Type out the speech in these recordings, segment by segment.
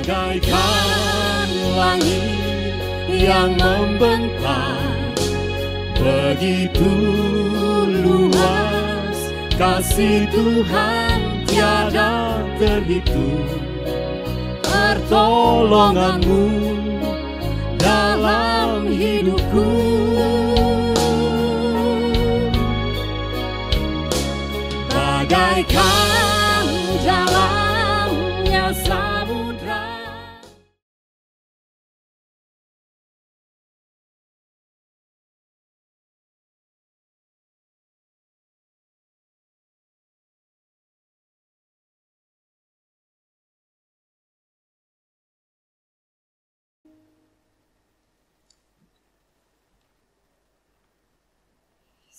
Bagaikan langit yang membentang, begitu luas kasih Tuhan tiada terhitung. Pertolonganmu dalam hidupku, bagaikan jalannya samudra.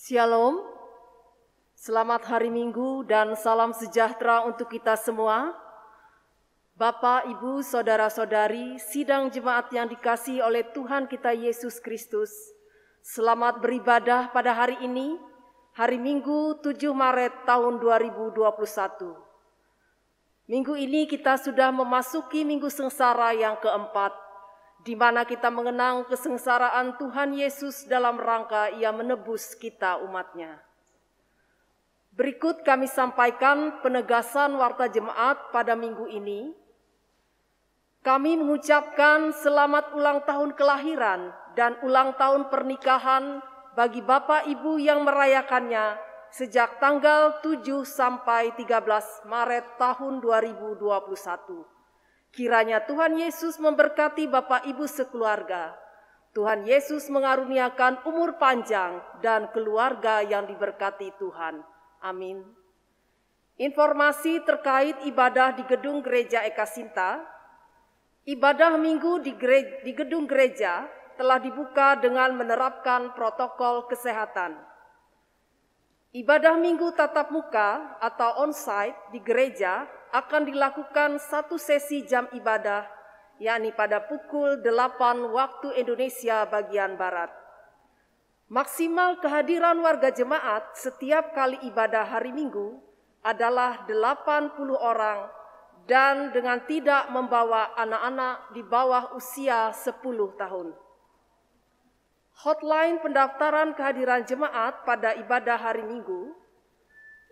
Shalom, selamat hari Minggu dan salam sejahtera untuk kita semua. Bapak, Ibu, Saudara-saudari, sidang jemaat yang dikasihi oleh Tuhan kita Yesus Kristus. Selamat beribadah pada hari ini, hari Minggu 7 Maret tahun 2021. Minggu ini kita sudah memasuki Minggu Sengsara yang keempat, di mana kita mengenang kesengsaraan Tuhan Yesus dalam rangka Ia menebus kita umat-Nya. Berikut kami sampaikan penegasan warta jemaat pada minggu ini. Kami mengucapkan selamat ulang tahun kelahiran dan ulang tahun pernikahan bagi Bapak Ibu yang merayakannya sejak tanggal 7 sampai 13 Maret tahun 2021. Kiranya Tuhan Yesus memberkati Bapak Ibu sekeluarga. Tuhan Yesus mengaruniakan umur panjang dan keluarga yang diberkati Tuhan. Amin. Informasi terkait ibadah di gedung gereja Eka Sinta. Ibadah minggu di gedung gereja telah dibuka dengan menerapkan protokol kesehatan. Ibadah minggu tatap muka atau onsite di gereja akan dilakukan satu sesi jam ibadah, yakni pada pukul 8 waktu Indonesia bagian Barat. Maksimal kehadiran warga jemaat setiap kali ibadah hari Minggu adalah 80 orang dan dengan tidak membawa anak-anak di bawah usia 10 tahun. Hotline pendaftaran kehadiran jemaat pada ibadah hari Minggu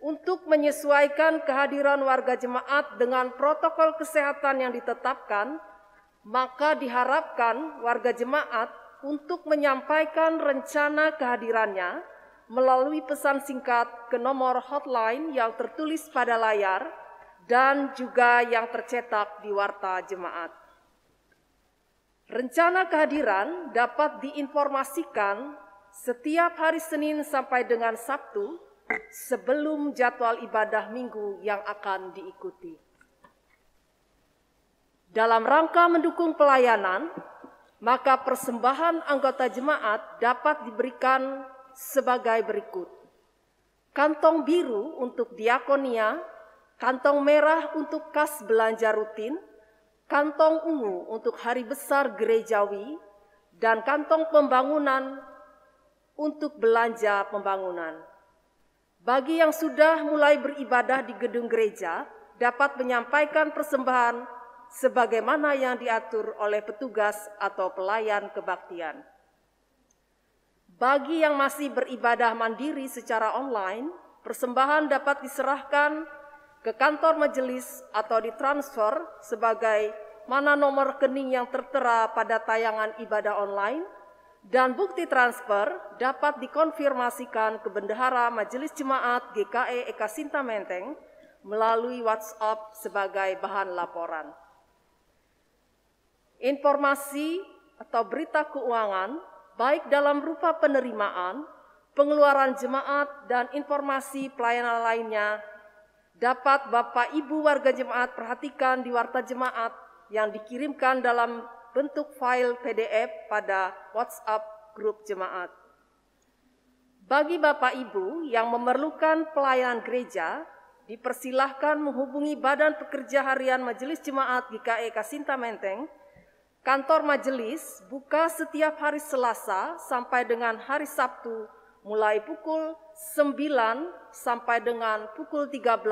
untuk menyesuaikan kehadiran warga jemaat dengan protokol kesehatan yang ditetapkan, maka diharapkan warga jemaat untuk menyampaikan rencana kehadirannya melalui pesan singkat ke nomor hotline yang tertulis pada layar dan juga yang tercetak di warta jemaat. Rencana kehadiran dapat diinformasikan setiap hari Senin sampai dengan Sabtu sebelum jadwal ibadah minggu yang akan diikuti. Dalam rangka mendukung pelayanan, maka persembahan anggota jemaat dapat diberikan sebagai berikut. Kantong biru untuk diakonia, kantong merah untuk kas belanja rutin, kantong ungu untuk hari besar gerejawi, dan kantong pembangunan untuk belanja pembangunan. Bagi yang sudah mulai beribadah di gedung gereja, dapat menyampaikan persembahan sebagaimana yang diatur oleh petugas atau pelayan kebaktian. Bagi yang masih beribadah mandiri secara online, persembahan dapat diserahkan ke kantor majelis atau ditransfer sebagai mana nomor rekening yang tertera pada tayangan ibadah online, dan bukti transfer dapat dikonfirmasikan ke Bendahara Majelis Jemaat GKE Eka Sinta Menteng melalui WhatsApp sebagai bahan laporan. Informasi atau berita keuangan, baik dalam rupa penerimaan, pengeluaran jemaat, dan informasi pelayanan lainnya, dapat Bapak Ibu warga jemaat perhatikan di warta jemaat yang dikirimkan dalam bentuk file PDF pada WhatsApp grup jemaat. Bagi Bapak Ibu yang memerlukan pelayanan gereja, dipersilahkan menghubungi Badan Pekerja Harian Majelis Jemaat GKE Eka Sinta Menteng. Kantor majelis buka setiap hari Selasa sampai dengan hari Sabtu mulai pukul 9 sampai dengan pukul 13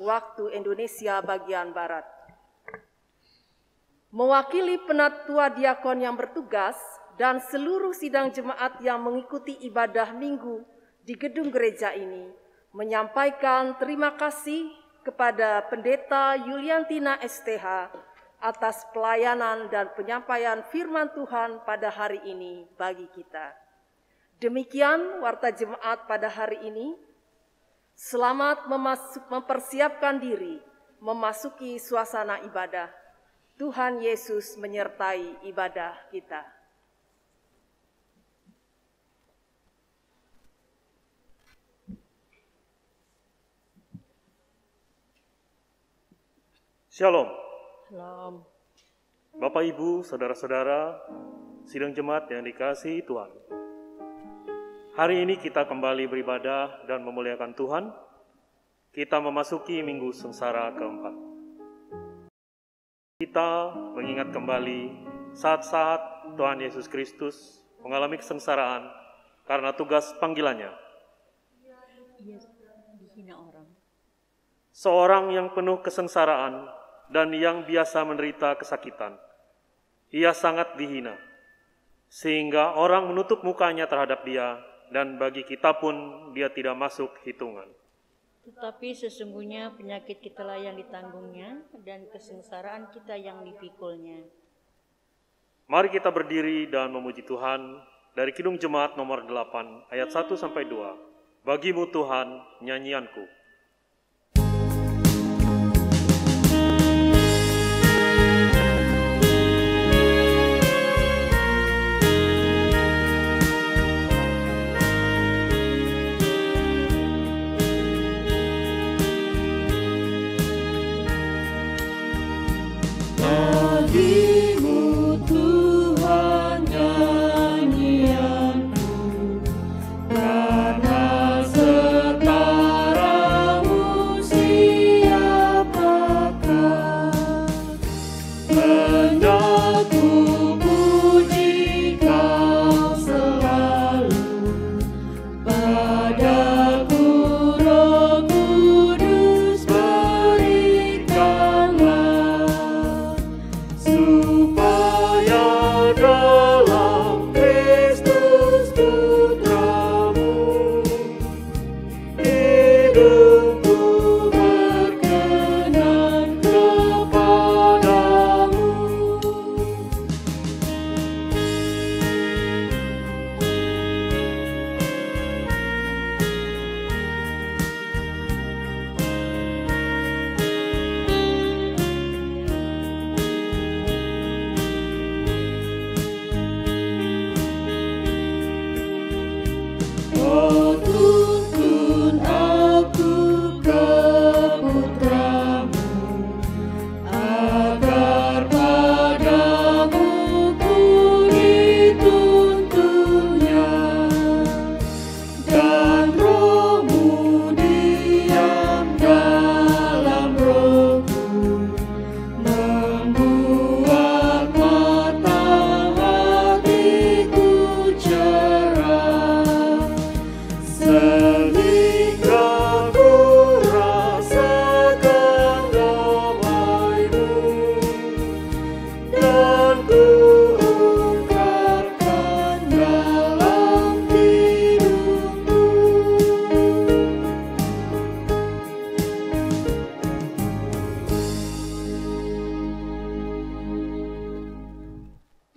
waktu Indonesia bagian Barat. Mewakili penatua diakon yang bertugas dan seluruh sidang jemaat yang mengikuti ibadah minggu di gedung gereja ini, menyampaikan terima kasih kepada Pendeta Yuliantina STH atas pelayanan dan penyampaian firman Tuhan pada hari ini bagi kita. Demikian warta jemaat pada hari ini. Selamat mempersiapkan diri memasuki suasana ibadah. Tuhan Yesus menyertai ibadah kita. Shalom. Shalom. Bapak, Ibu, Saudara-saudara, sidang jemaat yang dikasihi Tuhan. Hari ini kita kembali beribadah dan memuliakan Tuhan. Kita memasuki minggu sengsara keempat. Kita mengingat kembali saat-saat Tuhan Yesus Kristus mengalami kesengsaraan karena tugas panggilannya. Ia dihina orang. Seorang yang penuh kesengsaraan dan yang biasa menderita kesakitan. Ia sangat dihina, sehingga orang menutup mukanya terhadap dia, dan bagi kita pun dia tidak masuk hitungan. Tetapi sesungguhnya penyakit kitalah yang ditanggungnya dan kesengsaraan kita yang dipikulnya. Mari kita berdiri dan memuji Tuhan dari Kidung Jemaat nomor 8 ayat 1-2. Bagimu Tuhan nyanyianku.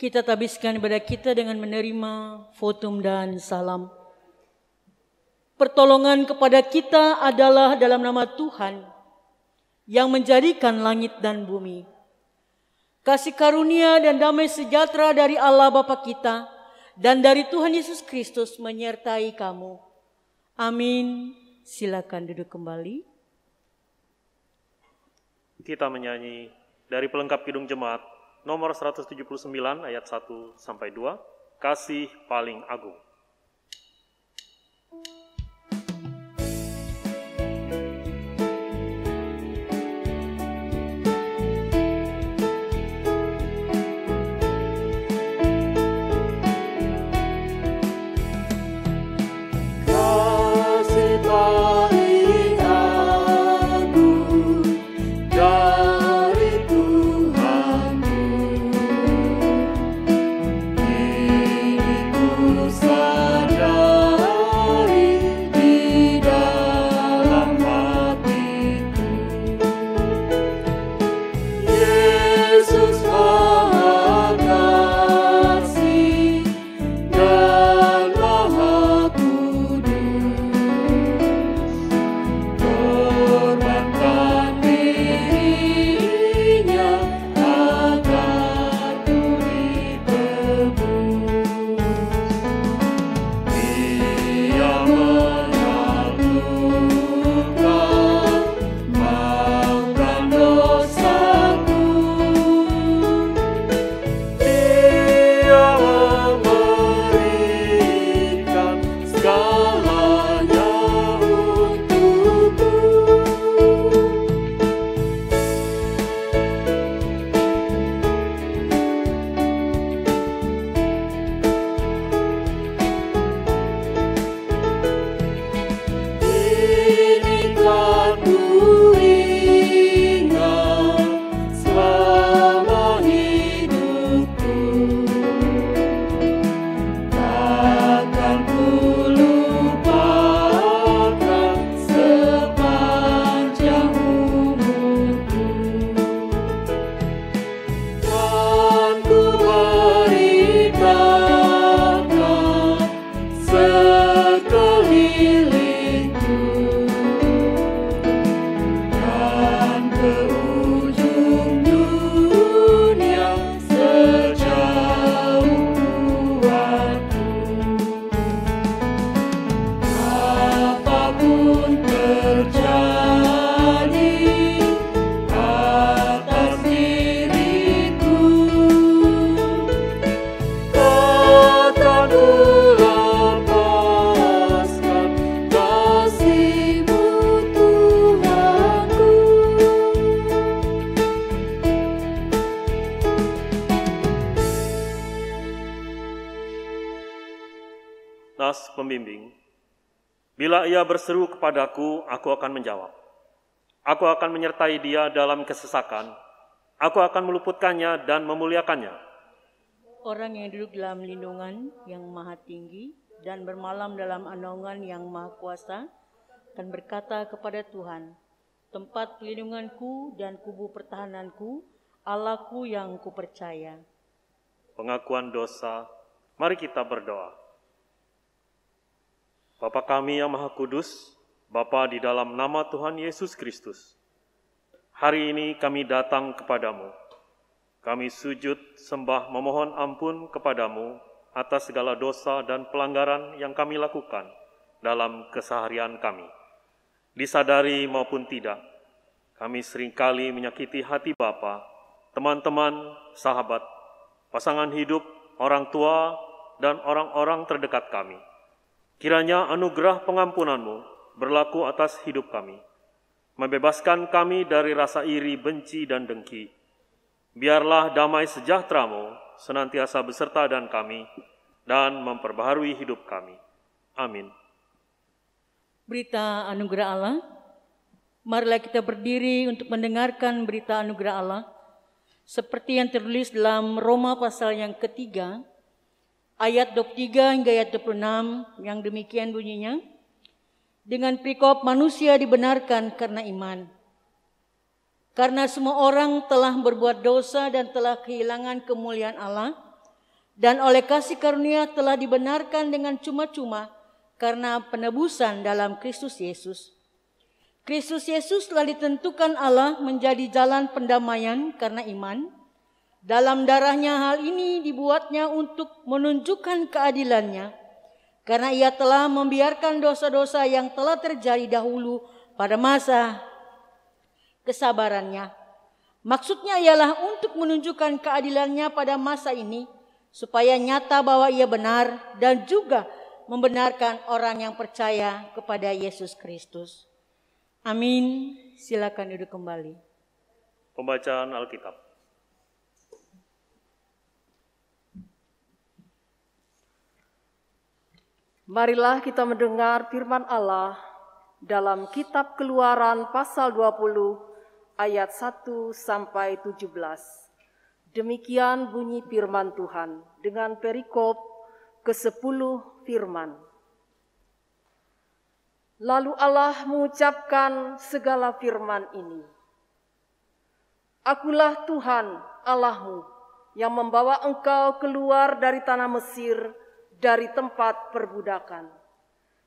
Kita tabiskan ibadah kita dengan menerima votum dan salam. Pertolongan kepada kita adalah dalam nama Tuhan yang menjadikan langit dan bumi. Kasih karunia dan damai sejahtera dari Allah Bapa kita dan dari Tuhan Yesus Kristus menyertai kamu. Amin. Silakan duduk kembali. Kita menyanyi dari pelengkap Kidung Jemaat nomor 179 ayat 1-2, Kasih Paling Agung. Dari Tuhanku atas pembimbing. Bila ia berseru kepadaku, aku akan menjawab. Aku akan menyertai dia dalam kesesakan. Aku akan meluputkannya dan memuliakannya. Orang yang duduk dalam lindungan yang maha tinggi dan bermalam dalam naungan yang maha kuasa akan berkata kepada Tuhan, tempat pelindunganku dan kubu pertahananku, Allahku yang kupercaya. Pengakuan dosa, mari kita berdoa. Bapa kami yang Maha Kudus, Bapa di dalam nama Tuhan Yesus Kristus, hari ini kami datang kepadamu. Kami sujud, sembah, memohon ampun kepadamu atas segala dosa dan pelanggaran yang kami lakukan dalam keseharian kami. Disadari maupun tidak, kami seringkali menyakiti hati Bapa, teman-teman, sahabat, pasangan hidup, orang tua, dan orang-orang terdekat kami. Kiranya anugerah pengampunan-Mu berlaku atas hidup kami, membebaskan kami dari rasa iri, benci, dan dengki. Biarlah damai sejahtera-Mu senantiasa beserta dengan kami dan memperbaharui hidup kami. Amin. Berita anugerah Allah. Marilah kita berdiri untuk mendengarkan berita anugerah Allah seperti yang tertulis dalam Roma pasal yang ketiga, ayat 23 hingga ayat 26, yang demikian bunyinya. Dengan perikop manusia dibenarkan karena iman. Karena semua orang telah berbuat dosa dan telah kehilangan kemuliaan Allah, dan oleh kasih karunia telah dibenarkan dengan cuma-cuma karena penebusan dalam Kristus Yesus. Kristus Yesus telah ditentukan Allah menjadi jalan pendamaian karena iman. Dalam darahnya hal ini dibuatnya untuk menunjukkan keadilannya, karena ia telah membiarkan dosa-dosa yang telah terjadi dahulu pada masa kesabarannya. Maksudnya ialah untuk menunjukkan keadilannya pada masa ini, supaya nyata bahwa ia benar dan juga membenarkan orang yang percaya kepada Yesus Kristus. Amin. Silakan duduk kembali. Pembacaan Alkitab. Marilah kita mendengar firman Allah dalam kitab Keluaran pasal 20 ayat 1 sampai 17. Demikian bunyi firman Tuhan dengan perikop ke-10 firman. Lalu Allah mengucapkan segala firman ini. Akulah Tuhan Allahmu yang membawa engkau keluar dari tanah Mesir, dari tempat perbudakan.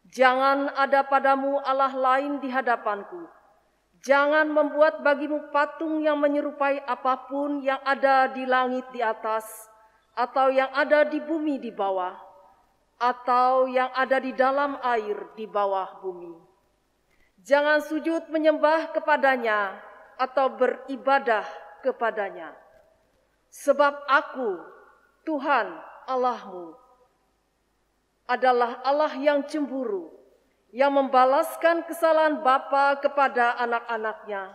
Jangan ada padamu Allah lain di hadapanku. Jangan membuat bagimu patung yang menyerupai apapun yang ada di langit di atas, atau yang ada di bumi di bawah, atau yang ada di dalam air di bawah bumi. Jangan sujud menyembah kepadanya atau beribadah kepadanya. Sebab aku, Tuhan Allahmu, adalah Allah yang cemburu, yang membalaskan kesalahan bapa kepada anak-anaknya,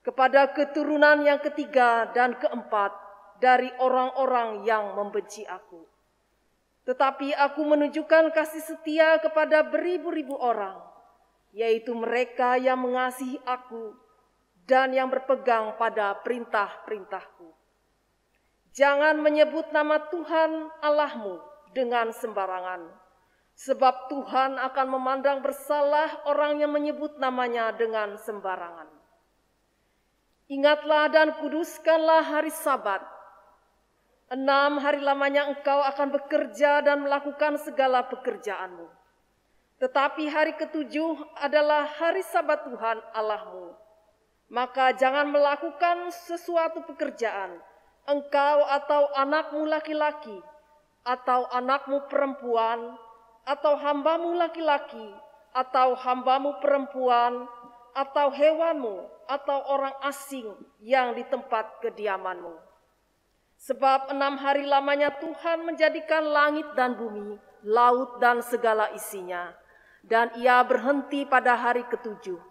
kepada keturunan yang ketiga dan keempat dari orang-orang yang membenci aku. Tetapi aku menunjukkan kasih setia kepada beribu-ribu orang, yaitu mereka yang mengasihi aku dan yang berpegang pada perintah-perintahku. Jangan menyebut nama Tuhan Allahmu dengan sembarangan, sebab Tuhan akan memandang bersalah orang yang menyebut namanya dengan sembarangan. Ingatlah dan kuduskanlah hari Sabat. 6 hari lamanya engkau akan bekerja dan melakukan segala pekerjaanmu. Tetapi hari ke-7 adalah hari Sabat Tuhan Allahmu. Maka jangan melakukan sesuatu pekerjaan, engkau atau anakmu laki-laki, atau anakmu perempuan, atau hambamu laki-laki, atau hambamu perempuan, atau hewanmu, atau orang asing yang di tempat kediamanmu. Sebab 6 hari lamanya Tuhan menjadikan langit dan bumi, laut dan segala isinya, dan ia berhenti pada hari ke-7.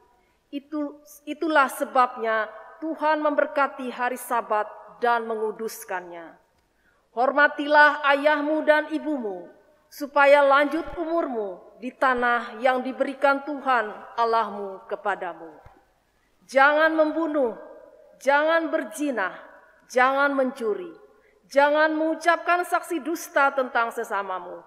Itulah sebabnya Tuhan memberkati hari Sabat dan menguduskannya. Hormatilah ayahmu dan ibumu, supaya lanjut umurmu di tanah yang diberikan Tuhan Allahmu kepadamu. Jangan membunuh, jangan berzina, jangan mencuri, jangan mengucapkan saksi dusta tentang sesamamu,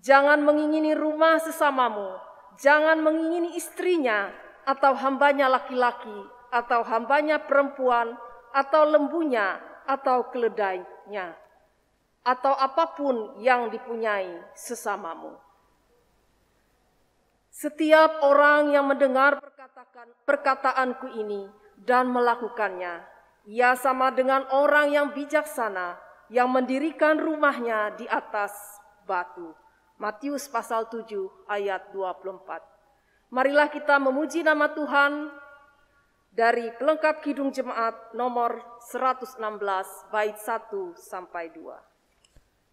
jangan mengingini rumah sesamamu, jangan mengingini istrinya atau hambanya laki-laki atau hambanya perempuan atau lembunya atau keledainya atau apapun yang dipunyai sesamamu. Setiap orang yang mendengar perkataanku ini dan melakukannya, ia sama dengan orang yang bijaksana yang mendirikan rumahnya di atas batu. Matius pasal 7 ayat 24. Marilah kita memuji nama Tuhan dari pelengkap Kidung Jemaat nomor 116 bait 1 sampai 2.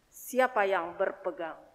Siapa yang berpegang?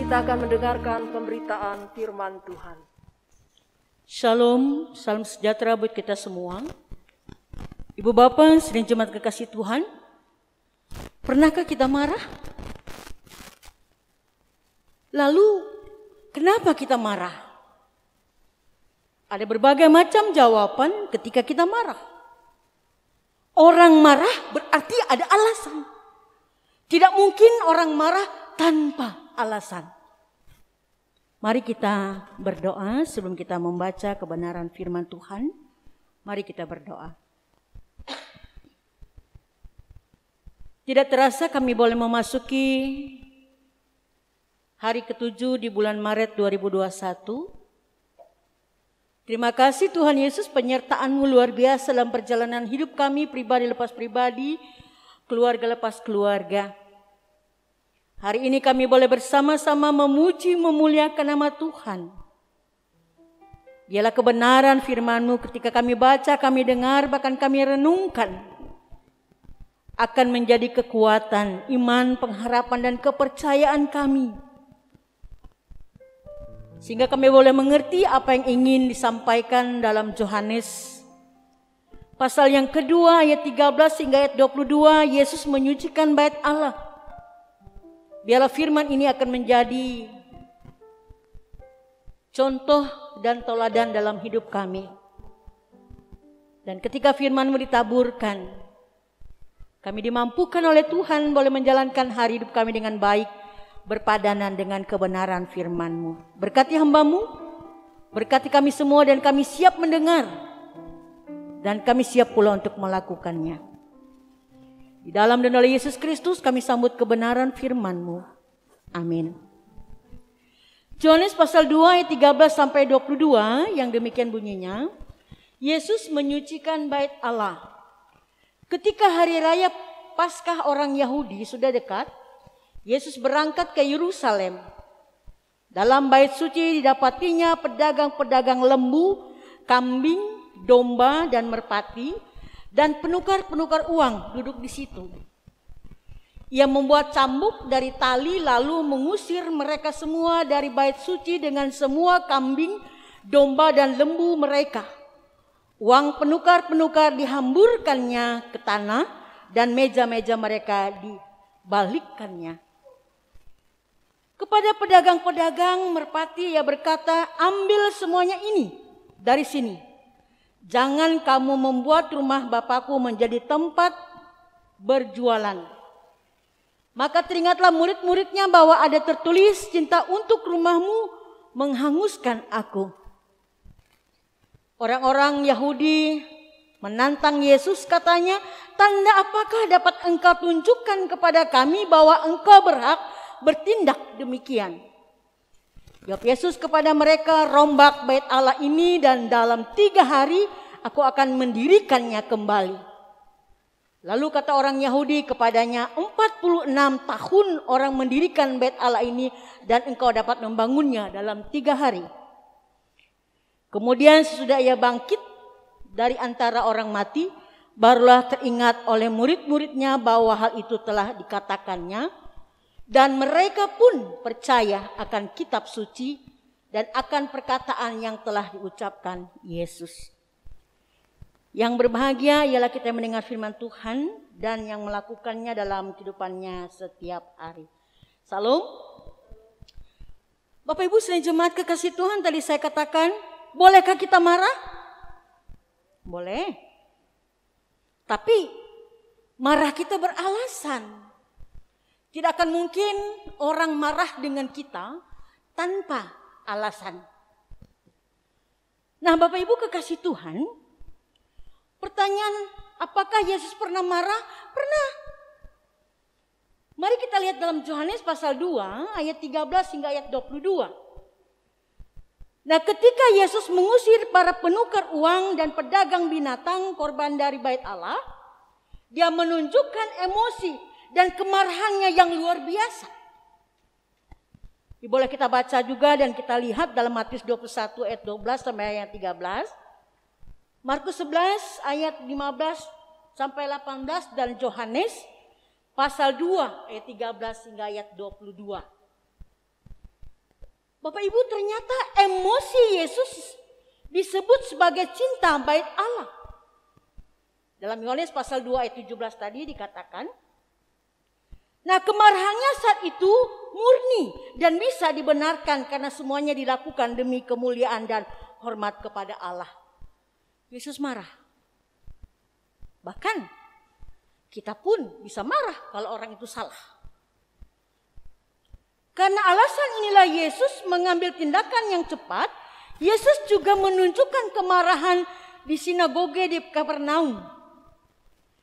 Kita akan mendengarkan pemberitaan firman Tuhan. Shalom, salam sejahtera buat kita semua. Ibu Bapak, sedang jemaat kekasih Tuhan, pernahkah kita marah? Lalu, kenapa kita marah? Ada berbagai macam jawaban ketika kita marah. Orang marah berarti ada alasan. Tidak mungkin orang marah tanpa alasan. Mari kita berdoa sebelum kita membaca kebenaran firman Tuhan. Mari kita berdoa. Tidak terasa kami boleh memasuki hari ke-7 di bulan Maret 2021. Terima kasih Tuhan Yesus, penyertaan-Mu luar biasa dalam perjalanan hidup kami, pribadi lepas pribadi, keluarga lepas keluarga. Hari ini kami boleh bersama-sama memuji, memuliakan nama Tuhan. Biarlah kebenaran firman-Mu ketika kami baca, kami dengar, bahkan kami renungkan, akan menjadi kekuatan, iman, pengharapan, dan kepercayaan kami. Sehingga kami boleh mengerti apa yang ingin disampaikan dalam Yohanes. Pasal yang kedua ayat 13 hingga ayat 22, Yesus menyucikan bait Allah. Biarlah firman ini akan menjadi contoh dan teladan dalam hidup kami. Dan ketika firman-Mu ditaburkan, kami dimampukan oleh Tuhan boleh menjalankan hari hidup kami dengan baik, berpadanan dengan kebenaran firman-Mu. Berkati hamba-Mu, berkati kami semua, dan kami siap mendengar, dan kami siap pula untuk melakukannya. Di dalam dan oleh Yesus Kristus kami sambut kebenaran firman-Mu. Amin. Yohanes pasal 2 ayat 13 sampai 22 yang demikian bunyinya. Yesus menyucikan bait Allah. Ketika hari raya Paskah orang Yahudi sudah dekat, Yesus berangkat ke Yerusalem. Dalam bait suci didapatinya pedagang-pedagang lembu, kambing, domba, dan merpati, dan penukar-penukar uang duduk di situ. Ia membuat cambuk dari tali lalu mengusir mereka semua dari bait suci dengan semua kambing, domba, dan lembu mereka. Uang penukar-penukar dihamburkannya ke tanah dan meja-meja mereka dibalikkannya. Kepada pedagang-pedagang merpati ia berkata, ambil semuanya ini dari sini. Jangan kamu membuat rumah Bapakku menjadi tempat berjualan. Maka teringatlah murid-muridnya bahwa ada tertulis, cinta untuk rumahmu menghanguskan aku. Orang-orang Yahudi menantang Yesus, katanya, tanda apakah dapat engkau tunjukkan kepada kami bahwa engkau berhak bertindak demikian? Jawab Yesus kepada mereka, rombak bait Allah ini dan dalam 3 hari aku akan mendirikannya kembali. Lalu kata orang Yahudi kepadanya, 46 tahun orang mendirikan bait Allah ini dan engkau dapat membangunnya dalam 3 hari. Kemudian sesudah ia bangkit dari antara orang mati, barulah teringat oleh murid-muridnya bahwa hal itu telah dikatakannya, dan mereka pun percaya akan kitab suci dan akan perkataan yang telah diucapkan Yesus. Yang berbahagia ialah kita mendengar firman Tuhan dan yang melakukannya dalam kehidupannya setiap hari. Salam. Bapak Ibu selain jemaat kekasih Tuhan, tadi saya katakan, bolehkah kita marah? Boleh. Tapi marah kita beralasan. Tidak akan mungkin orang marah dengan kita tanpa alasan. Nah, Bapak Ibu kekasih Tuhan, pertanyaan, apakah Yesus pernah marah? Pernah. Mari kita lihat dalam Yohanes pasal 2 ayat 13 hingga ayat 22. Nah, ketika Yesus mengusir para penukar uang dan pedagang binatang korban dari bait Allah, dia menunjukkan emosi dan kemarahannya yang luar biasa. Boleh kita baca juga dan kita lihat dalam Matius 21 ayat 12 sampai ayat 13. Markus 11 ayat 15 sampai 18 dan Yohanes pasal 2 ayat 13 hingga ayat 22. Bapak Ibu, ternyata emosi Yesus disebut sebagai cinta bait Allah. Dalam Yohanes pasal 2 ayat 17 tadi dikatakan, nah kemarahannya saat itu murni dan bisa dibenarkan karena semuanya dilakukan demi kemuliaan dan hormat kepada Allah. Yesus marah. Bahkan kita pun bisa marah kalau orang itu salah. Karena alasan inilah Yesus mengambil tindakan yang cepat. Yesus juga menunjukkan kemarahan di sinagoge di Kapernaum.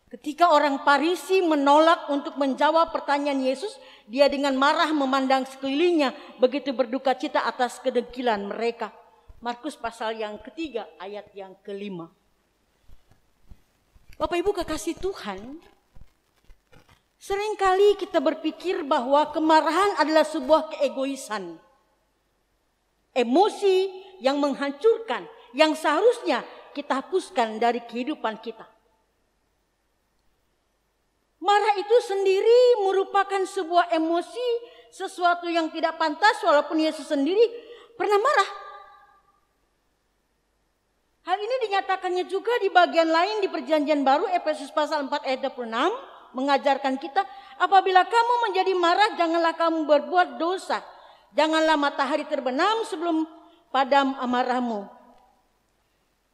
Ketika orang Farisi menolak untuk menjawab pertanyaan Yesus, dia dengan marah memandang sekelilingnya begitu berduka cita atas kedengkilan mereka. Markus pasal yang ketiga ayat yang ke-5. Bapak Ibu kekasih Tuhan, seringkali kita berpikir bahwa kemarahan adalah sebuah keegoisan. Emosi yang menghancurkan, yang seharusnya kita hapuskan dari kehidupan kita. Marah itu sendiri merupakan sebuah emosi, sesuatu yang tidak pantas walaupun Yesus sendiri pernah marah. Hal ini dinyatakannya juga di bagian lain di Perjanjian Baru, Efesus pasal 4 ayat 26. mengajarkan kita, apabila kamu menjadi marah, janganlah kamu berbuat dosa. Janganlah matahari terbenam sebelum padam amarahmu.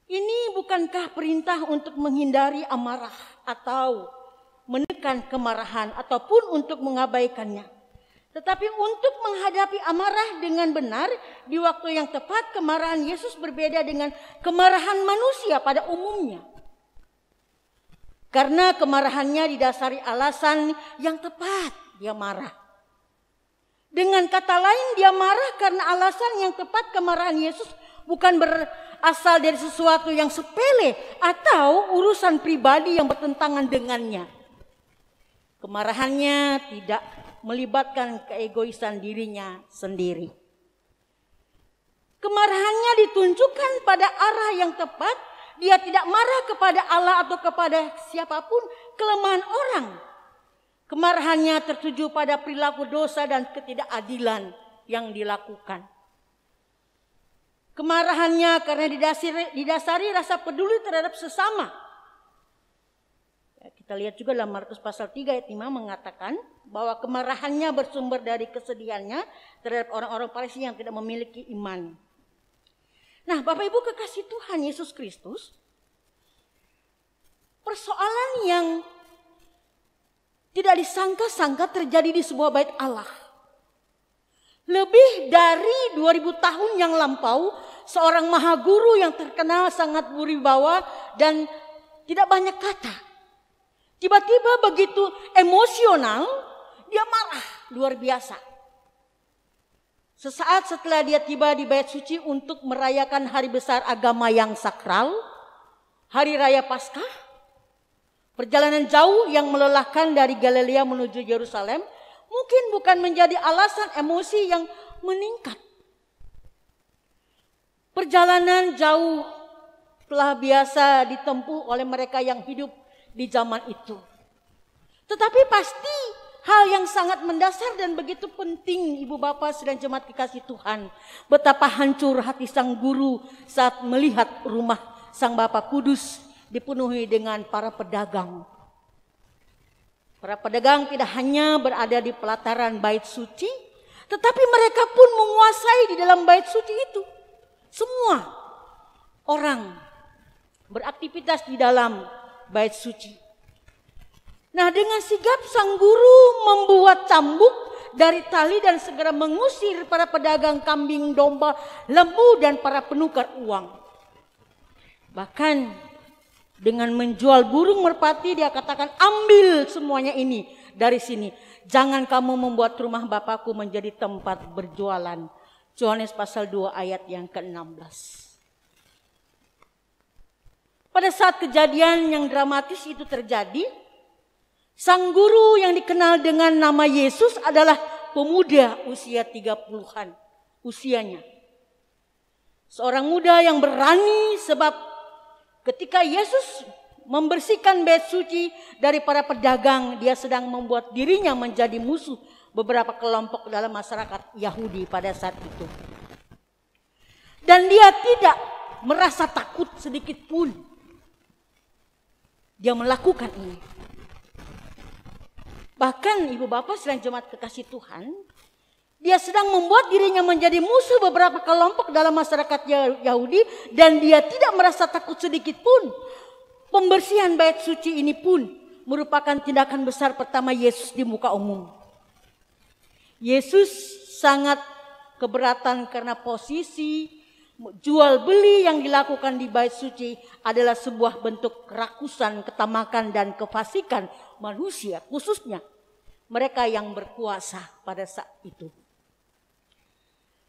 Ini bukankah perintah untuk menghindari amarah atau menekan kemarahan ataupun untuk mengabaikannya? Tetapi untuk menghadapi amarah dengan benar di waktu yang tepat, kemarahan Yesus berbeda dengan kemarahan manusia pada umumnya. Karena kemarahannya didasari alasan yang tepat, dia marah. Dengan kata lain, dia marah karena alasan yang tepat. Kemarahan Yesus bukan berasal dari sesuatu yang sepele atau urusan pribadi yang bertentangan dengannya. Kemarahannya tidak melibatkan keegoisan dirinya sendiri. Kemarahannya ditunjukkan pada arah yang tepat. Dia tidak marah kepada Allah atau kepada siapapun kelemahan orang. Kemarahannya tertuju pada perilaku dosa dan ketidakadilan yang dilakukan. Kemarahannya karena didasari rasa peduli terhadap sesama. Kita lihat juga dalam Markus pasal 3 ayat 5 mengatakan bahwa kemarahannya bersumber dari kesedihannya terhadap orang-orang Farisi yang tidak memiliki iman. Nah, Bapak Ibu kekasih Tuhan Yesus Kristus, persoalan yang tidak disangka-sangka terjadi di sebuah bait Allah. Lebih dari 2000 tahun yang lampau, seorang maha guru yang terkenal sangat berwibawa dan tidak banyak kata. Tiba-tiba begitu emosional, dia marah luar biasa. Sesaat setelah dia tiba di bait suci untuk merayakan hari besar agama yang sakral, hari raya Paskah, perjalanan jauh yang melelahkan dari Galilea menuju Yerusalem, mungkin bukan menjadi alasan emosi yang meningkat. Perjalanan jauh telah biasa ditempuh oleh mereka yang hidup di zaman itu. Tetapi pasti hal yang sangat mendasar dan begitu penting, Ibu Bapak dan jemaat kekasih Tuhan, betapa hancur hati sang guru saat melihat rumah sang Bapa Kudus dipenuhi dengan para pedagang. Para pedagang tidak hanya berada di pelataran bait suci, tetapi mereka pun menguasai di dalam bait suci itu. Semua orang beraktivitas di dalam bait suci. Nah, dengan sigap sang guru membuat cambuk dari tali dan segera mengusir para pedagang kambing, domba, lembu dan para penukar uang. Bahkan dengan menjual burung merpati, dia katakan, ambil semuanya ini dari sini. Jangan kamu membuat rumah Bapakku menjadi tempat berjualan. Yohanes pasal 2 ayat yang ke-16. Pada saat kejadian yang dramatis itu terjadi, sang guru yang dikenal dengan nama Yesus adalah pemuda usia 30-an usianya. Seorang muda yang berani, sebab ketika Yesus membersihkan bait suci dari para pedagang, dia sedang membuat dirinya menjadi musuh beberapa kelompok dalam masyarakat Yahudi pada saat itu. Dan dia tidak merasa takut sedikit pun. Dia melakukan ini. Bahkan Ibu Bapak dan jemaat kekasih Tuhan, dia sedang membuat dirinya menjadi musuh beberapa kelompok dalam masyarakat Yahudi dan dia tidak merasa takut sedikit pun. Pembersihan bait suci ini pun merupakan tindakan besar pertama Yesus di muka umum. Yesus sangat keberatan karena posisi jual beli yang dilakukan di bait suci adalah sebuah bentuk kerakusan, ketamakan dan kefasikan manusia, khususnya mereka yang berkuasa pada saat itu.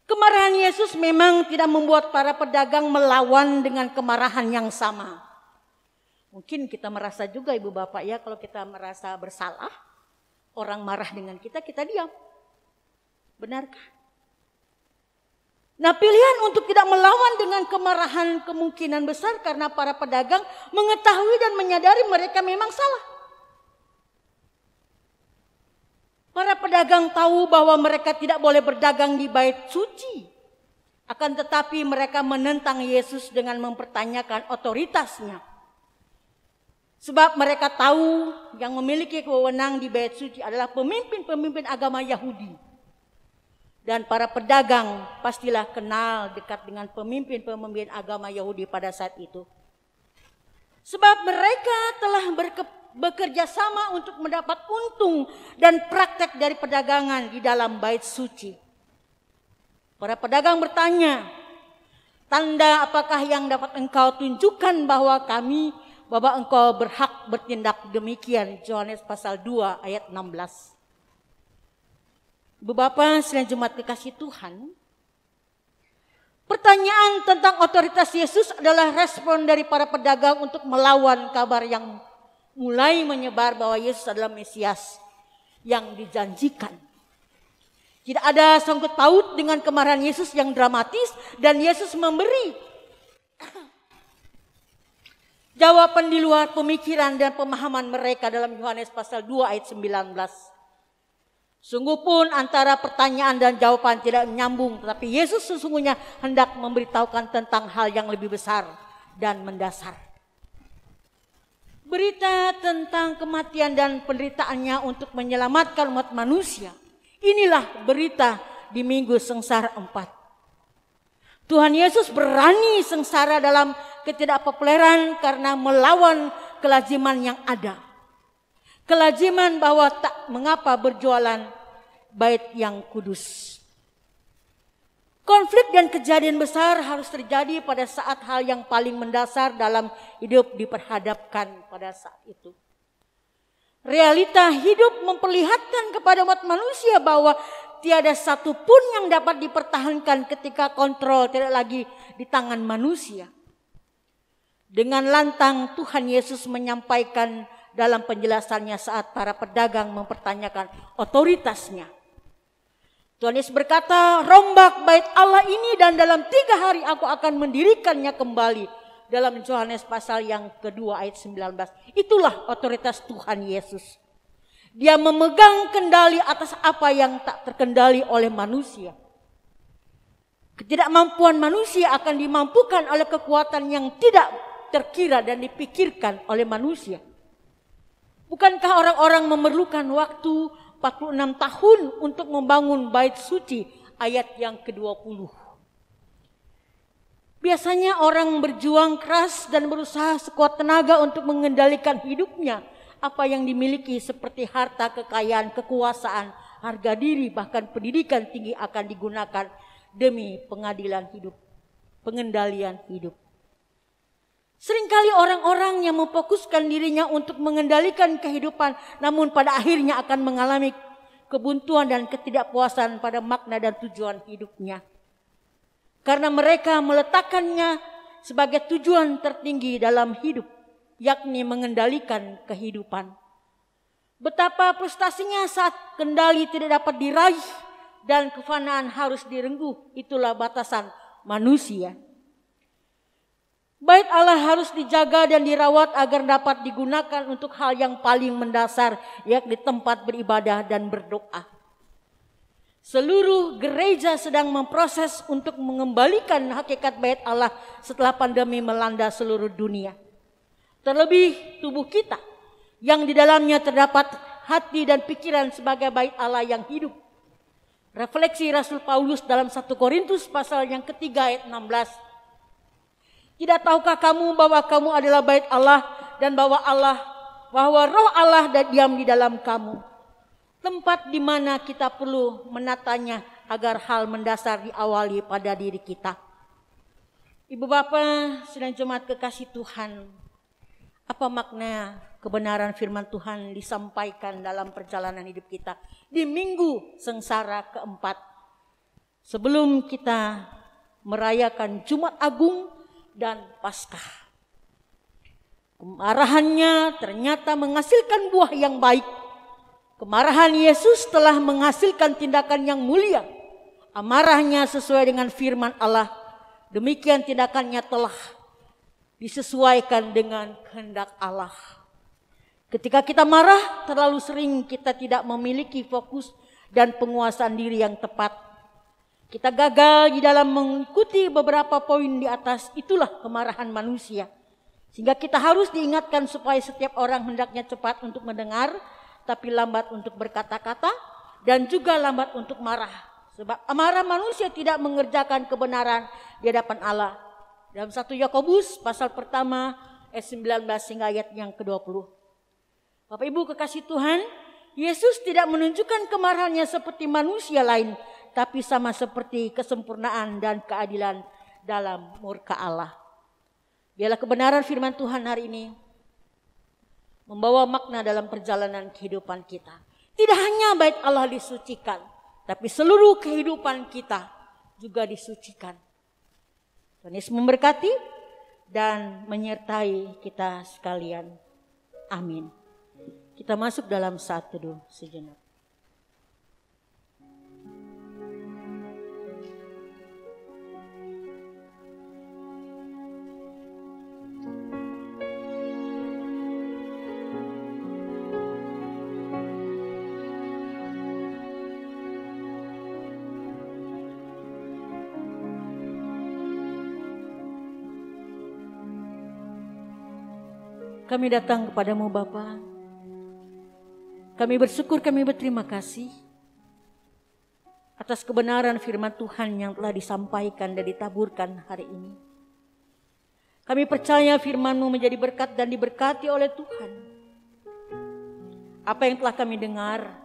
Kemarahan Yesus memang tidak membuat para pedagang melawan dengan kemarahan yang sama. Mungkin kita merasa juga Ibu Bapak ya, kalau kita merasa bersalah, orang marah dengan kita diam. Benarkah? Nah, pilihan untuk tidak melawan dengan kemarahan kemungkinan besar karena para pedagang mengetahui dan menyadari mereka memang salah. Para pedagang tahu bahwa mereka tidak boleh berdagang di bait suci. Akan tetapi mereka menentang Yesus dengan mempertanyakan otoritasnya. Sebab mereka tahu yang memiliki wewenang di bait suci adalah pemimpin-pemimpin agama Yahudi. Dan para pedagang pastilah kenal dekat dengan pemimpin-pemimpin agama Yahudi pada saat itu. Sebab mereka telah bekerja sama untuk mendapat untung dan praktek dari perdagangan di dalam bait suci. Para pedagang bertanya, tanda apakah yang dapat engkau tunjukkan bahwa engkau berhak bertindak demikian? Yohanes pasal 2 ayat 16. Ibu Bapak sekalian jemaat kekasih Tuhan, pertanyaan tentang otoritas Yesus adalah respon dari para pedagang untuk melawan kabar yang mulai menyebar bahwa Yesus adalah Mesias yang dijanjikan. Tidak ada sangkut paut dengan kemarahan Yesus yang dramatis, dan Yesus memberi jawaban di luar pemikiran dan pemahaman mereka dalam Yohanes pasal 2 ayat 19. Sungguh pun antara pertanyaan dan jawaban tidak menyambung, tetapi Yesus sesungguhnya hendak memberitahukan tentang hal yang lebih besar dan mendasar. Berita tentang kematian dan penderitaannya untuk menyelamatkan umat manusia. Inilah berita di Minggu Sengsara 4. Tuhan Yesus berani sengsara dalam ketidakpopuleran karena melawan kelaziman yang ada. Kelaziman bahwa tak mengapa berjualan bait yang kudus. Konflik dan kejadian besar harus terjadi pada saat hal yang paling mendasar dalam hidup diperhadapkan pada saat itu. Realita hidup memperlihatkan kepada umat manusia bahwa tiada satu pun yang dapat dipertahankan ketika kontrol tidak lagi di tangan manusia. Dengan lantang Tuhan Yesus menyampaikan dalam penjelasannya saat para pedagang mempertanyakan otoritasnya. Tuhan Yesus berkata, rombak bait Allah ini dan dalam 3 hari aku akan mendirikannya kembali. Dalam Yohanes pasal yang kedua ayat 19. Itulah otoritas Tuhan Yesus. Dia memegang kendali atas apa yang tak terkendali oleh manusia. Ketidakmampuan manusia akan dimampukan oleh kekuatan yang tidak terkira dan dipikirkan oleh manusia. Bukankah orang-orang memerlukan waktu 46 tahun untuk membangun bait suci? Ayat yang ke-20. Biasanya orang berjuang keras dan berusaha sekuat tenaga untuk mengendalikan hidupnya. Apa yang dimiliki seperti harta, kekayaan, kekuasaan, harga diri, bahkan pendidikan tinggi akan digunakan demi pengendalian hidup. Seringkali orang-orang yang memfokuskan dirinya untuk mengendalikan kehidupan, namun pada akhirnya akan mengalami kebuntuan dan ketidakpuasan pada makna dan tujuan hidupnya. Karena mereka meletakkannya sebagai tujuan tertinggi dalam hidup, yakni mengendalikan kehidupan. Betapa frustasinya saat kendali tidak dapat diraih dan kefanaan harus direngguh, itulah batasan manusia. Bait Allah harus dijaga dan dirawat agar dapat digunakan untuk hal yang paling mendasar, yakni tempat beribadah dan berdoa. Seluruh gereja sedang memproses untuk mengembalikan hakikat bait Allah setelah pandemi melanda seluruh dunia. Terlebih tubuh kita yang di dalamnya terdapat hati dan pikiran sebagai bait Allah yang hidup. Refleksi Rasul Paulus dalam 1 Korintus pasal yang ketiga ayat 16. Tidak tahukah kamu bahwa kamu adalah bait Allah dan bahwa Roh Allah diam di dalam kamu? Tempat di mana kita perlu menatanya agar hal mendasar diawali pada diri kita. Ibu Bapak, sedang jemaat kekasih Tuhan, apa makna kebenaran firman Tuhan disampaikan dalam perjalanan hidup kita di Minggu Sengsara keempat? Sebelum kita merayakan Jumat Agung dan Paskah. Kemarahannya ternyata menghasilkan buah yang baik. Kemarahan Yesus telah menghasilkan tindakan yang mulia. Amarahnya sesuai dengan firman Allah. Demikian tindakannya telah disesuaikan dengan kehendak Allah. Ketika kita marah, terlalu sering kita tidak memiliki fokus dan penguasaan diri yang tepat. Kita gagal di dalam mengikuti beberapa poin di atas, itulah kemarahan manusia. Sehingga kita harus diingatkan supaya setiap orang hendaknya cepat untuk mendengar, tapi lambat untuk berkata-kata, dan juga lambat untuk marah. Sebab amarah manusia tidak mengerjakan kebenaran di hadapan Allah. Dalam 1 Yakobus pasal pertama ayat 19 hingga ayat yang ke-20. Bapak Ibu kekasih Tuhan, Yesus tidak menunjukkan kemarahannya seperti manusia lain, tapi sama seperti kesempurnaan dan keadilan dalam murka Allah. Biarlah kebenaran firman Tuhan hari ini membawa makna dalam perjalanan kehidupan kita. Tidak hanya bait Allah disucikan, tapi seluruh kehidupan kita juga disucikan. Tuhan Yesus memberkati dan menyertai kita sekalian. Amin. Kita masuk dalam saat teduh sejenak. Kami datang kepadamu Bapa. Kami bersyukur, kami berterima kasih atas kebenaran firman Tuhan yang telah disampaikan dan ditaburkan hari ini. Kami percaya firman-Mu menjadi berkat dan diberkati oleh Tuhan. Apa yang telah kami dengar,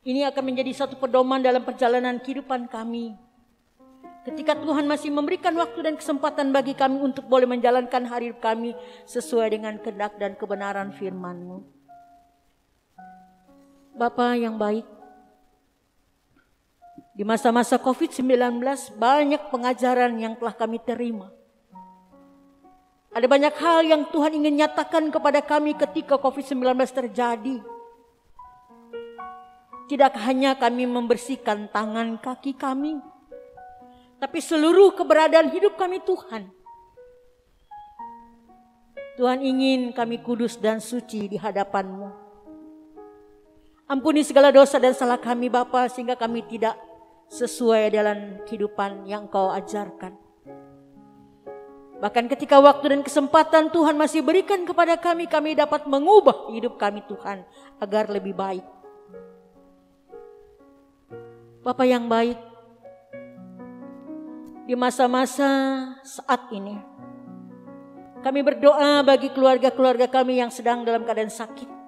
ini akan menjadi satu pedoman dalam perjalanan kehidupan kami. Ketika Tuhan masih memberikan waktu dan kesempatan bagi kami untuk boleh menjalankan hari kami sesuai dengan kehendak dan kebenaran firman-Mu. Bapa yang baik, di masa-masa COVID-19 banyak pengajaran yang telah kami terima. Ada banyak hal yang Tuhan ingin nyatakan kepada kami ketika COVID-19 terjadi. Tidak hanya kami membersihkan tangan kaki kami, tapi seluruh keberadaan hidup kami Tuhan. Tuhan ingin kami kudus dan suci di hadapan-Mu. Ampuni segala dosa dan salah kami Bapa, sehingga kami tidak sesuai dalam kehidupan yang Engkau ajarkan. Bahkan ketika waktu dan kesempatan Tuhan masih berikan kepada kami, kami dapat mengubah hidup kami Tuhan agar lebih baik. Bapa yang baik, di masa-masa saat ini, kami berdoa bagi keluarga-keluarga kami yang sedang dalam keadaan sakit.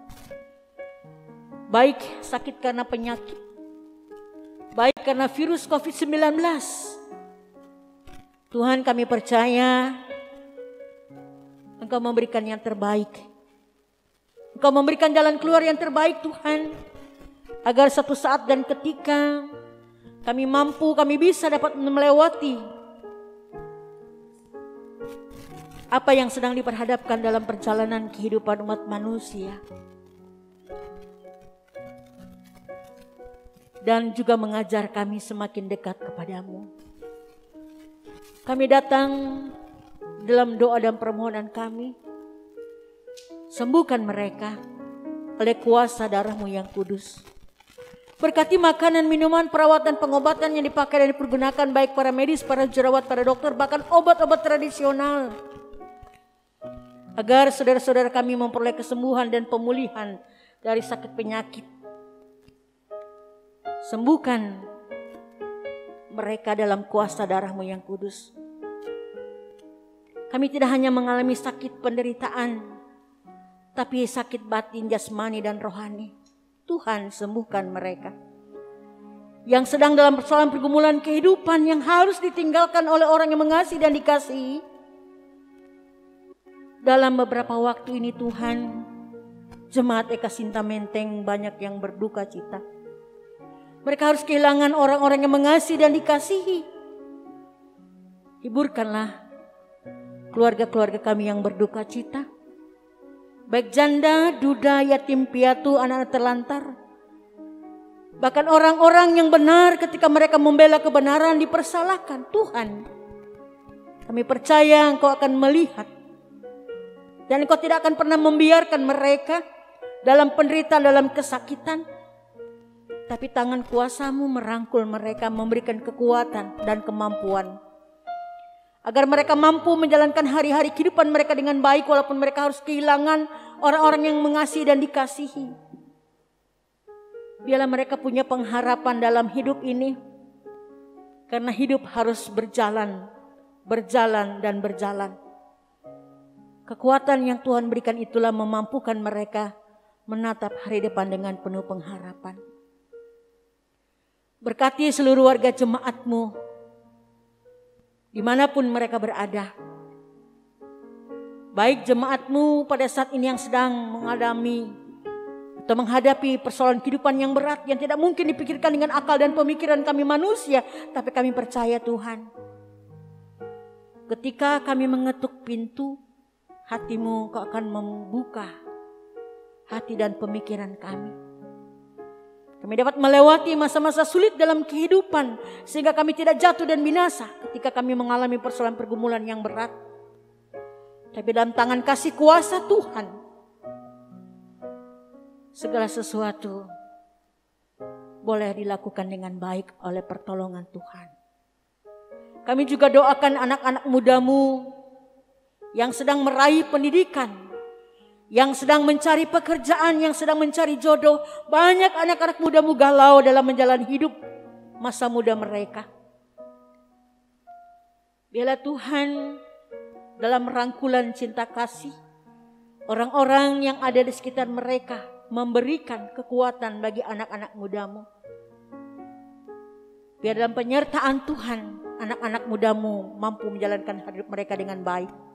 Baik sakit karena penyakit, baik karena virus COVID-19. Tuhan, kami percaya Engkau memberikan yang terbaik. Engkau memberikan jalan keluar yang terbaik Tuhan, agar satu saat dan ketika kami mampu, kami bisa dapat melewati apa yang sedang diperhadapkan dalam perjalanan kehidupan umat manusia. Dan juga mengajar kami semakin dekat kepadamu. Kami datang dalam doa dan permohonan kami. Sembuhkan mereka oleh kuasa darah-Mu yang kudus. Berkati makanan, minuman, perawatan, pengobatan yang dipakai dan dipergunakan baik para medis, para jerawat, para dokter, bahkan obat-obat tradisional. Agar saudara-saudara kami memperoleh kesembuhan dan pemulihan dari sakit penyakit. Sembuhkan mereka dalam kuasa darah-Mu yang kudus. Kami tidak hanya mengalami sakit penderitaan, tapi sakit batin, jasmani dan rohani. Tuhan, sembuhkan mereka yang sedang dalam persoalan pergumulan kehidupan yang harus ditinggalkan oleh orang yang mengasihi dan dikasihi. Dalam beberapa waktu ini Tuhan, jemaat Eka Sinta Menteng banyak yang berduka cita. Mereka harus kehilangan orang-orang yang mengasihi dan dikasihi. Hiburkanlah keluarga-keluarga kami yang berduka cita. Baik janda, duda, yatim piatu, anak-anak terlantar. Bahkan orang-orang yang benar ketika mereka membela kebenaran dipersalahkan. Tuhan, kami percaya Engkau akan melihat. Dan Engkau tidak akan pernah membiarkan mereka dalam penderitaan, dalam kesakitan. Tapi tangan kuasa-Mu merangkul mereka, memberikan kekuatan dan kemampuan. Agar mereka mampu menjalankan hari-hari kehidupan mereka dengan baik walaupun mereka harus kehilangan orang-orang yang mengasihi dan dikasihi. Biarlah mereka punya pengharapan dalam hidup ini. Karena hidup harus berjalan dan berjalan. Kekuatan yang Tuhan berikan itulah memampukan mereka menatap hari depan dengan penuh pengharapan. Berkati seluruh warga jemaat-Mu dimanapun mereka berada. Baik jemaat-Mu pada saat ini yang sedang mengalami atau menghadapi persoalan kehidupan yang berat yang tidak mungkin dipikirkan dengan akal dan pemikiran kami manusia. Tapi kami percaya Tuhan, ketika kami mengetuk pintu, hati-Mu Kau akan membuka hati dan pemikiran kami. Kami dapat melewati masa-masa sulit dalam kehidupan sehingga kami tidak jatuh dan binasa ketika kami mengalami persoalan pergumulan yang berat. Tapi dalam tangan kasih kuasa Tuhan, segala sesuatu boleh dilakukan dengan baik oleh pertolongan Tuhan. Kami juga doakan anak-anak muda-Mu yang sedang meraih pendidikan, yang sedang mencari pekerjaan, yang sedang mencari jodoh. Banyak anak-anak muda-Mu galau dalam menjalani hidup masa muda mereka. Biarlah Tuhan dalam rangkulan cinta kasih, orang-orang yang ada di sekitar mereka memberikan kekuatan bagi anak-anak muda-Mu. Biar dalam penyertaan Tuhan, anak-anak muda-Mu mampu menjalankan hidup mereka dengan baik.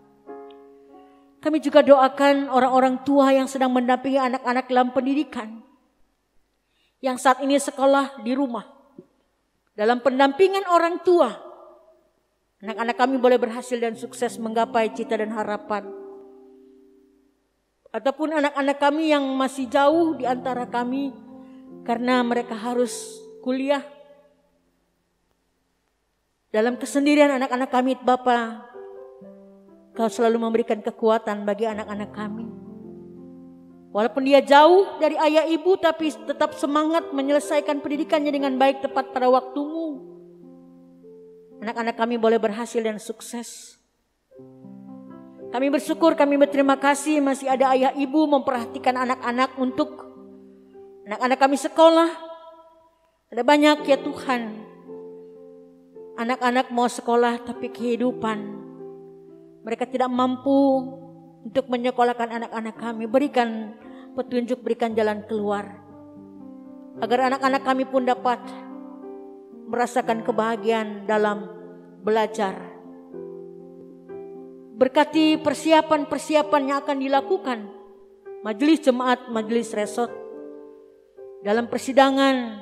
Kami juga doakan orang-orang tua yang sedang mendampingi anak-anak dalam pendidikan, yang saat ini sekolah di rumah. Dalam pendampingan orang tua, anak-anak kami boleh berhasil dan sukses menggapai cita dan harapan. Ataupun anak-anak kami yang masih jauh di antara kami karena mereka harus kuliah. Dalam kesendirian anak-anak kami, Bapa, Kau selalu memberikan kekuatan bagi anak-anak kami. Walaupun dia jauh dari ayah ibu, tapi tetap semangat menyelesaikan pendidikannya dengan baik tepat pada waktumu. Anak-anak kami boleh berhasil dan sukses. Kami bersyukur, kami berterima kasih masih ada ayah ibu memperhatikan anak-anak untuk anak-anak kami sekolah. Ada banyak ya Tuhan, anak-anak mau sekolah tapi kehidupan mereka tidak mampu untuk menyekolahkan anak-anak kami. Berikan petunjuk, berikan jalan keluar. Agar anak-anak kami pun dapat merasakan kebahagiaan dalam belajar. Berkati persiapan-persiapan yang akan dilakukan majelis jemaat, majelis resort dalam persidangan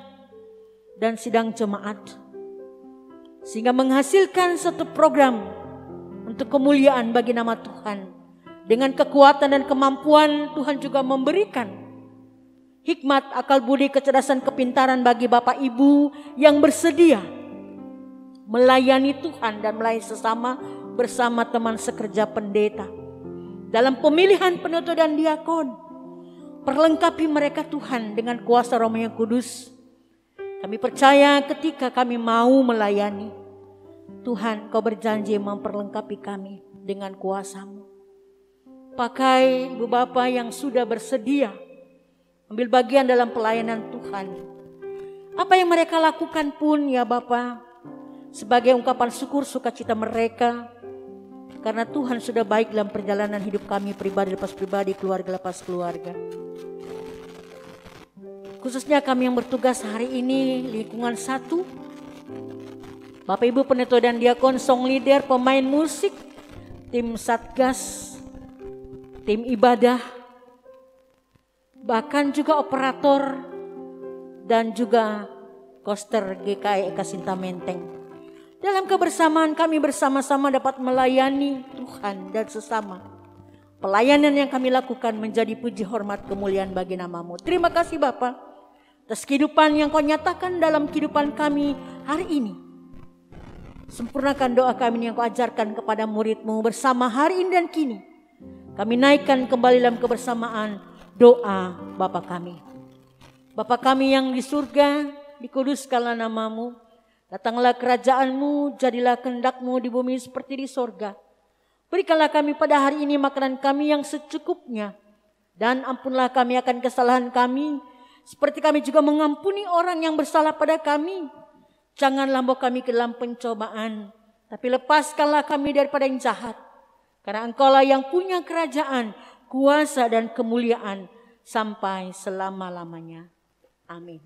dan sidang jemaat. Sehingga menghasilkan satu program untuk kemuliaan bagi nama Tuhan. Dengan kekuatan dan kemampuan Tuhan juga memberikan hikmat, akal budi, kecerdasan, kepintaran bagi Bapak Ibu yang bersedia melayani Tuhan dan melayani sesama bersama teman sekerja pendeta. Dalam pemilihan penutup dan diakon, perlengkapi mereka Tuhan dengan kuasa Roh yang Kudus. Kami percaya ketika kami mau melayani, Tuhan, Kau berjanji memperlengkapi kami dengan kuasa-Mu. Pakai ibu bapa yang sudah bersedia ambil bagian dalam pelayanan Tuhan. Apa yang mereka lakukan pun ya Bapa, sebagai ungkapan syukur sukacita mereka. Karena Tuhan sudah baik dalam perjalanan hidup kami pribadi lepas pribadi, keluarga lepas keluarga. Khususnya kami yang bertugas hari ini lingkungan 1. Bapak Ibu Pendeta dan Diakon, song leader, pemain musik, tim satgas, tim ibadah, bahkan juga operator dan juga koster GKI Eka Sinta Menteng. Dalam kebersamaan kami bersama-sama dapat melayani Tuhan dan sesama. Pelayanan yang kami lakukan menjadi puji hormat kemuliaan bagi nama-Mu. Terima kasih Bapa atas kehidupan yang Kau nyatakan dalam kehidupan kami hari ini. Sempurnakan doa kami yang Kau ajarkan kepada murid-Mu bersama hari ini dan kini. Kami naikkan kembali dalam kebersamaan doa Bapa kami. Bapa kami yang di surga, dikuduskanlah nama-Mu. Datanglah kerajaan-Mu, jadilah kehendak-Mu di bumi seperti di sorga. Berikanlah kami pada hari ini makanan kami yang secukupnya. Dan ampunlah kami akan kesalahan kami, seperti kami juga mengampuni orang yang bersalah pada kami. Janganlah bawa kami ke dalam pencobaan, tapi lepaskanlah kami daripada yang jahat. Karena Engkaulah yang punya kerajaan, kuasa dan kemuliaan sampai selama-lamanya. Amin.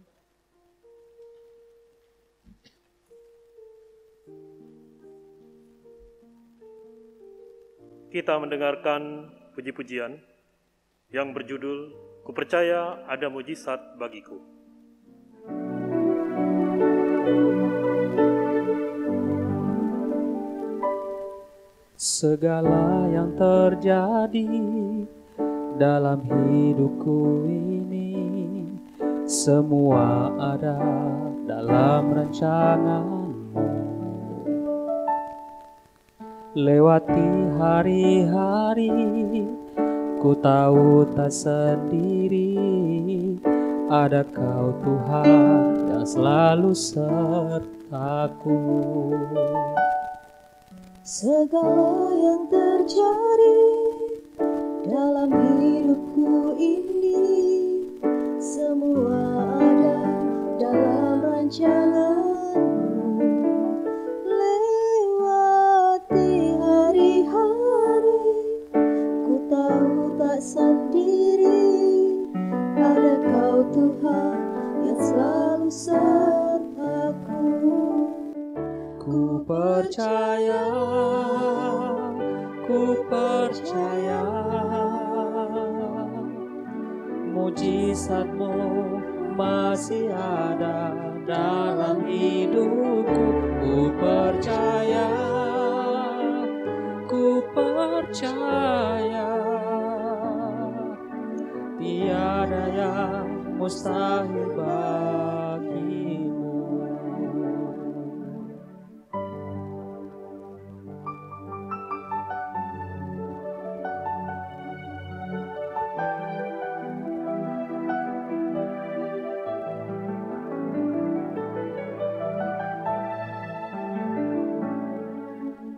Kita mendengarkan puji-pujian yang berjudul Kupercaya Ada Mujizat Bagiku. Segala yang terjadi dalam hidupku ini, semua ada dalam rancangan-Mu. Lewati hari-hari, ku tahu tak sendiri, ada Kau Tuhan yang selalu sertaku. Segala yang terjadi dalam hidupku ini, semua ada dalam rancangan-Mu. Lewati hari-hari, ku tahu tak sendiri, ada Kau Tuhan yang selalu sertaku. Ku percaya, mujizat-Mu masih ada dalam hidupku. Ku percaya, tiada yang mustahil bagimu.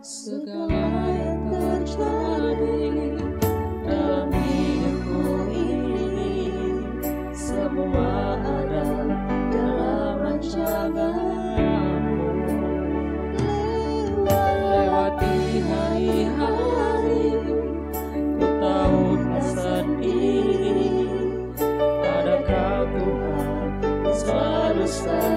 Segala yang terjadi dalam hidupku ini, semua ada dalam rancangan-Mu. Lewati hari-hari, ku tahu tak sendiri, ada Kau Tuhan selalu sertaku.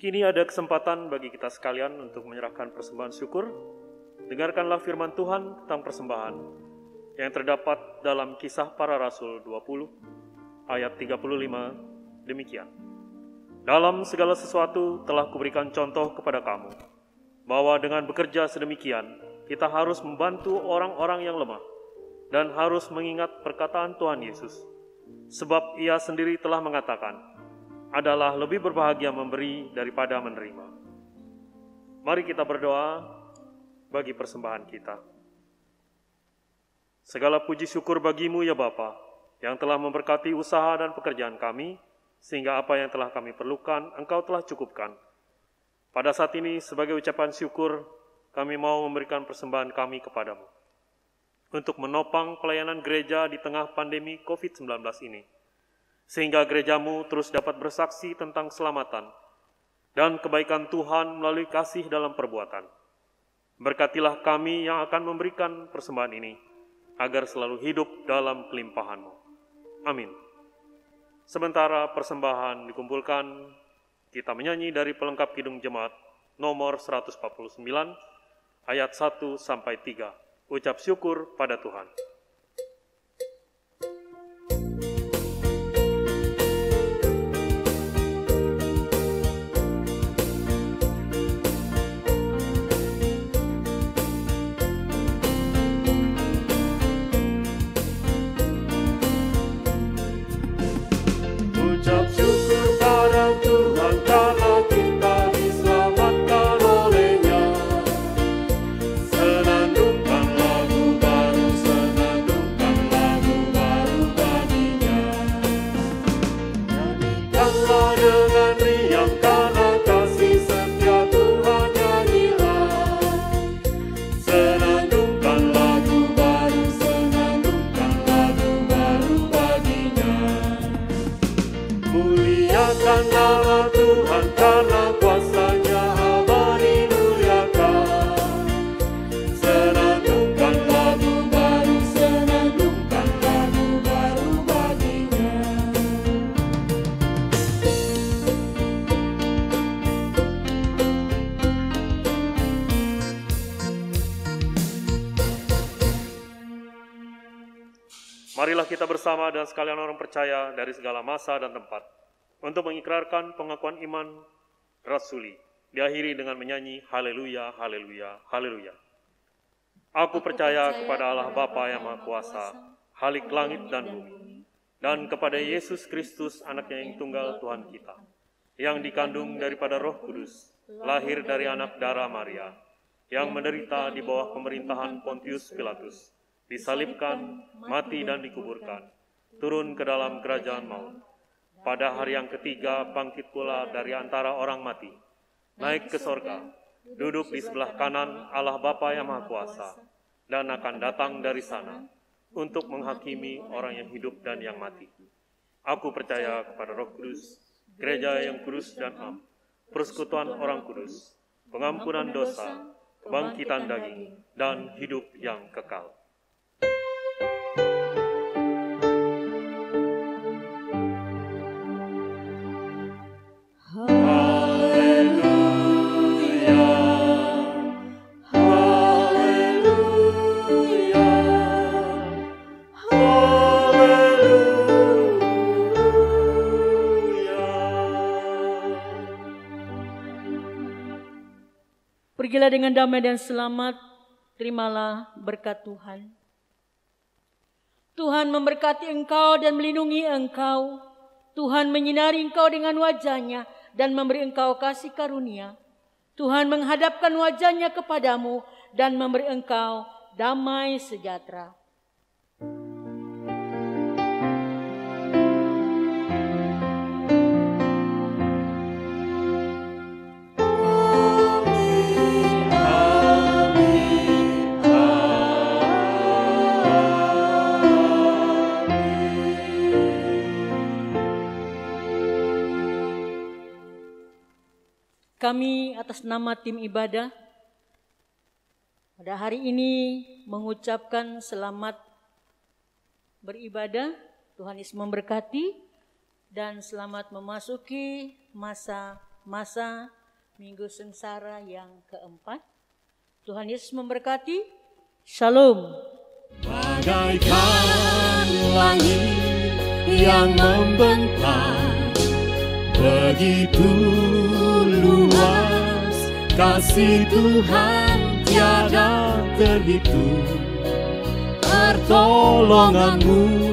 Kini ada kesempatan bagi kita sekalian untuk menyerahkan persembahan syukur. Dengarkanlah firman Tuhan tentang persembahan yang terdapat dalam Kisah Para Rasul 20 ayat 35 demikian. Dalam segala sesuatu telah kuberikan contoh kepada kamu, bahwa dengan bekerja sedemikian, kita harus membantu orang-orang yang lemah dan harus mengingat perkataan Tuhan Yesus. Sebab Ia sendiri telah mengatakan, adalah lebih berbahagia memberi daripada menerima. Mari kita berdoa bagi persembahan kita. Segala puji syukur bagimu ya Bapa, yang telah memberkati usaha dan pekerjaan kami, sehingga apa yang telah kami perlukan, Engkau telah cukupkan. Pada saat ini, sebagai ucapan syukur, kami mau memberikan persembahan kami kepadamu, untuk menopang pelayanan gereja di tengah pandemi COVID-19 ini, sehingga gerejamu terus dapat bersaksi tentang keselamatan dan kebaikan Tuhan melalui kasih dalam perbuatan. Berkatilah kami yang akan memberikan persembahan ini, agar selalu hidup dalam kelimpahan-Mu. Amin. Sementara persembahan dikumpulkan, kita menyanyi dari pelengkap Kidung Jemaat nomor 149, ayat 1-3. Ucap syukur pada Tuhan. Marilah kita bersama dan sekalian orang percaya dari segala masa dan tempat untuk mengikrarkan pengakuan iman rasuli, diakhiri dengan menyanyi haleluya, haleluya, haleluya. Aku percaya kepada Allah Bapa yang Maha Kuasa, Khalik langit dan bumi, dan kepada Yesus Kristus, Anaknya yang tunggal Tuhan kita, yang dikandung daripada Roh Kudus, lahir dari anak darah Maria, yang menderita di bawah pemerintahan Pontius Pilatus, disalibkan, mati dan dikuburkan, turun ke dalam kerajaan maut. Pada hari yang ketiga bangkit pula dari antara orang mati, naik ke sorga, duduk di sebelah kanan Allah Bapa yang Maha Kuasa, dan akan datang dari sana untuk menghakimi orang yang hidup dan yang mati. Aku percaya kepada Roh Kudus, gereja yang kudus dan am, persekutuan orang kudus, pengampunan dosa, kebangkitan daging, dan hidup yang kekal. Pergilah dengan damai dan selamat, terimalah berkat Tuhan. Tuhan memberkati engkau dan melindungi engkau. Tuhan menyinari engkau dengan wajah-Nya dan memberi engkau kasih karunia. Tuhan menghadapkan wajah-Nya kepadamu dan memberi engkau damai sejahtera. Kami atas nama tim ibadah pada hari ini mengucapkan selamat beribadah. Tuhan Yesus memberkati dan selamat memasuki masa-masa Minggu Sengsara yang keempat. Tuhan Yesus memberkati. Shalom. Bagaikan langit yang membentang, begitu luas kasih Tuhan tiada terhitung, pertolongan-Mu